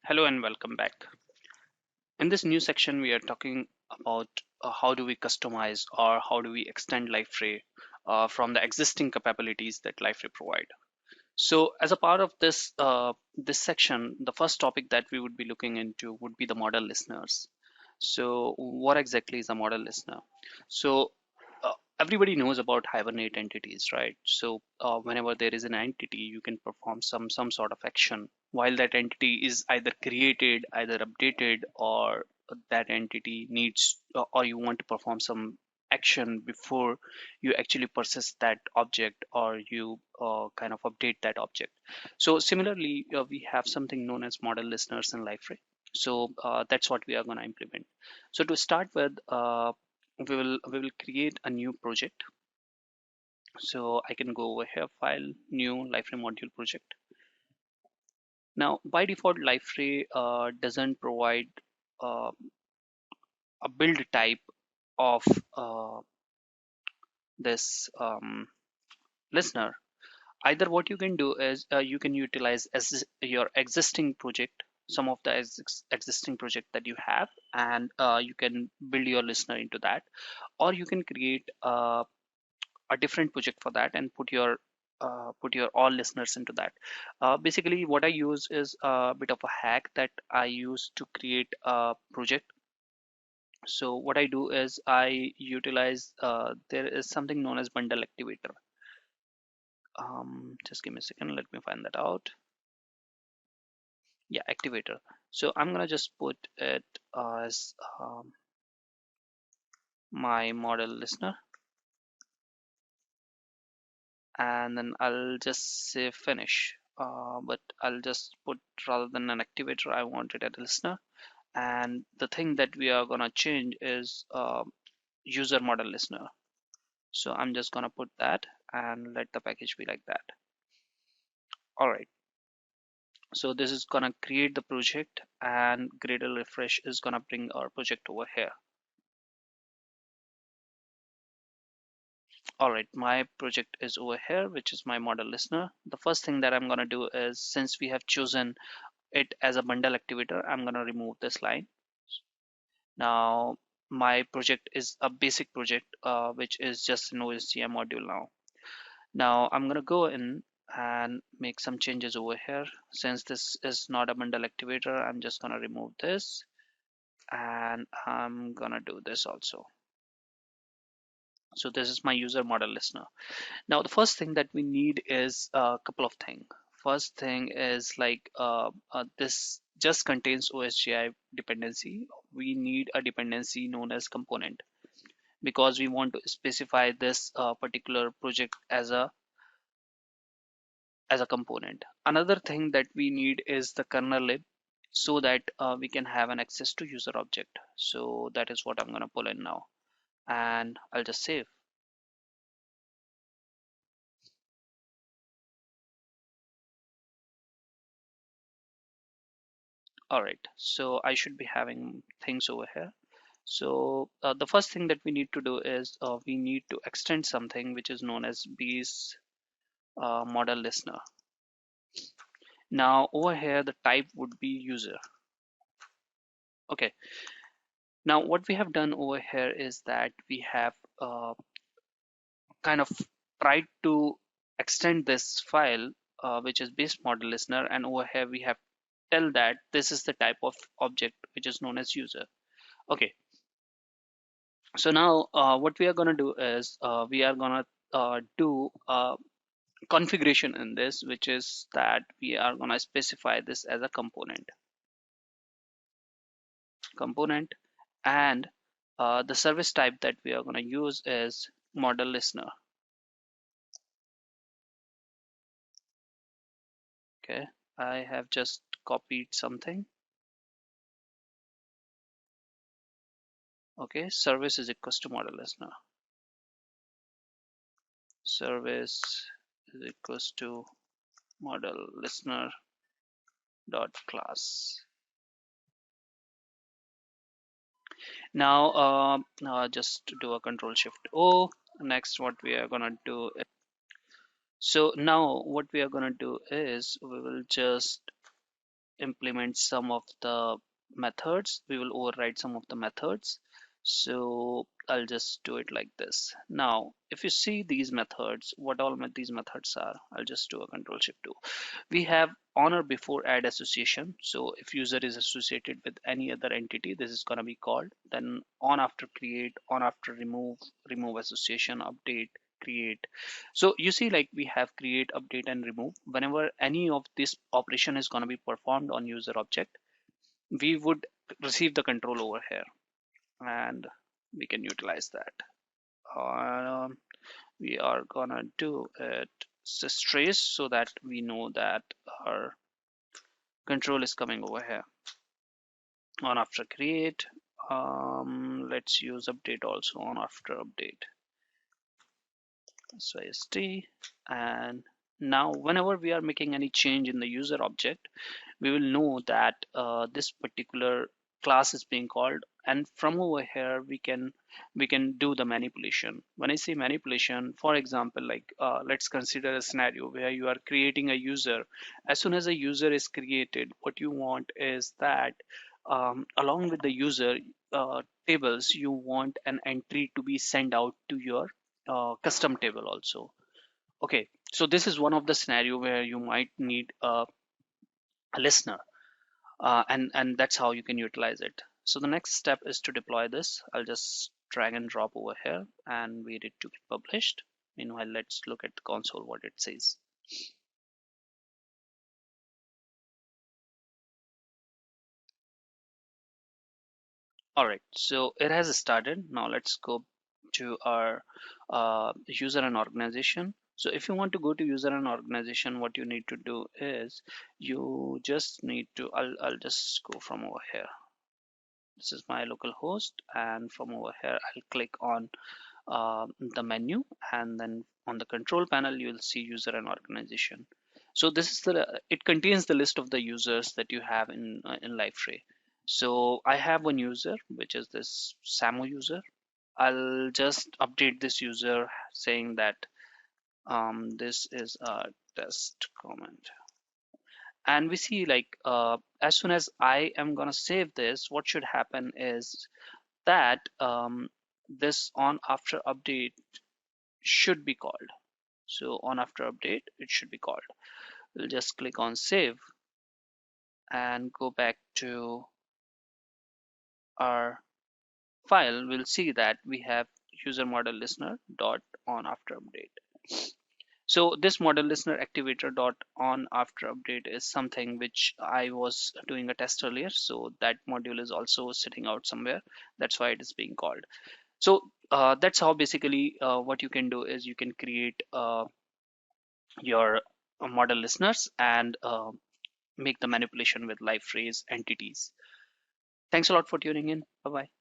Hello and welcome back. In this new section, we are talking about how do we customize or how do we extend Liferay from the existing capabilities that Liferay provide. So, as a part of this section, the first topic that we would be looking into would be the model listeners. So, what exactly is a model listener? So, everybody knows about hibernate entities, right? So, whenever there is an entity, you can perform some sort of action while that entity is either created, either updated, or that entity needs, or you want to perform some action before you actually process that object or you kind of update that object. So similarly, we have something known as model listeners in Liferay. So that's what we are going to implement. So to start with, we will create a new project. So I can go over here, file, new Liferay module project. Now by default, Liferay doesn't provide uh, a build type of uh, this listener. Either what you can do is you can utilize as your existing project, some of the existing project that you have, and you can build your listener into that, or you can create a different project for that and put your all listeners into that. Basically what I use is a bit of a hack that I use to create a project. So what I do is I utilize there is something known as bundle activator. Just give me a second, let me find that out. Yeah, activator. So I'm gonna just put it as my model listener, and then I'll just say finish. But I'll just put, rather than an activator, I want it as a listener. And the thing that we are gonna change is user model listener. So I'm just gonna put that and let the package be like that. All right. So this is gonna create the project, and Gradle refresh is gonna bring our project over here. All right, my project is over here, which is my model listener. The first thing that I'm going to do is, since we have chosen it as a bundle activator, I'm going to remove this line. Now, my project is a basic project, which is just an OSGI module now. Now, I'm going to go in and make some changes over here. Since this is not a bundle activator, I'm just going to remove this, and I'm going to do this also. So this is my user model listener. Now, the first thing that we need is a couple of things. First thing is like this just contains OSGI dependency. We need a dependency known as component because we want to specify this particular project as a component. Another thing that we need is the kernel lib so that we can have an access to user object. So that is what I'm going to pull in now, and I'll just save. All right, so I should be having things over here. So the first thing that we need to do is we need to extend something which is known as base model listener. Now over here, the type would be user. Okay. Now what we have done over here is that we have kind of tried to extend this file, which is base model listener, and over here we have tell that this is the type of object which is known as user. Okay. So now what we are going to do is we are going to do configuration in this, which is that we are going to specify this as a component, and the service type that we are going to use is model listener. Okay, I have just copied something. Okay, service is equals to model listener. Service is equals to model listener dot class. Now just to do a control shift O. Next what we are gonna do, so now what we are gonna do is we will just implement some of the methods. We will override some of the methods. So I'll just do it like this. Now, if you see these methods, what all these methods are, I'll just do a control shift 2. We have on or before add association. So if user is associated with any other entity, this is going to be called. Then on after create, on after remove, remove association, update, create. So you see, like, we have create, update, and remove. Whenever any of this operation is going to be performed on user object, we would receive the control over here, and we can utilize that. We are gonna do it trace so that we know that our control is coming over here. On after create, let's use update also on after update. So ST, and now whenever we are making any change in the user object, we will know that this particular class is being called, and from over here we can do the manipulation. When I say manipulation, for example, like let's consider a scenario where you are creating a user. As soon as a user is created, what you want is that along with the user tables, you want an entry to be sent out to your custom table also. Okay, so this is one of the scenario where you might need a listener, and that's how you can utilize it. So the next step is to deploy this. I'll just drag and drop over here and wait it to get published. Meanwhile, let's look at the console what it says. All right, so it has started. Now let's go to our user and organization. So if you want to go to user and organization, what you need to do is you just need to, I'll just go from over here. This is my local host, and from over here I'll click on the menu, and then on the control panel you'll see user and organization. So this is the, it contains the list of the users that you have in Liferay. So I have one user, which is this Samo user. I'll just update this user saying that this is a test comment. And we see, like, as soon as I am gonna save this, what should happen is that this on after update should be called. So on after update, it should be called. We'll just click on save and go back to our file. We'll see that we have user model listener dot on after update. So this model listener activator dot on after update is something which I was doing a test earlier. So that module is also sitting out somewhere. That's why it is being called. So that's how basically what you can do is you can create your model listeners and make the manipulation with live phrase entities. Thanks a lot for tuning in. Bye bye.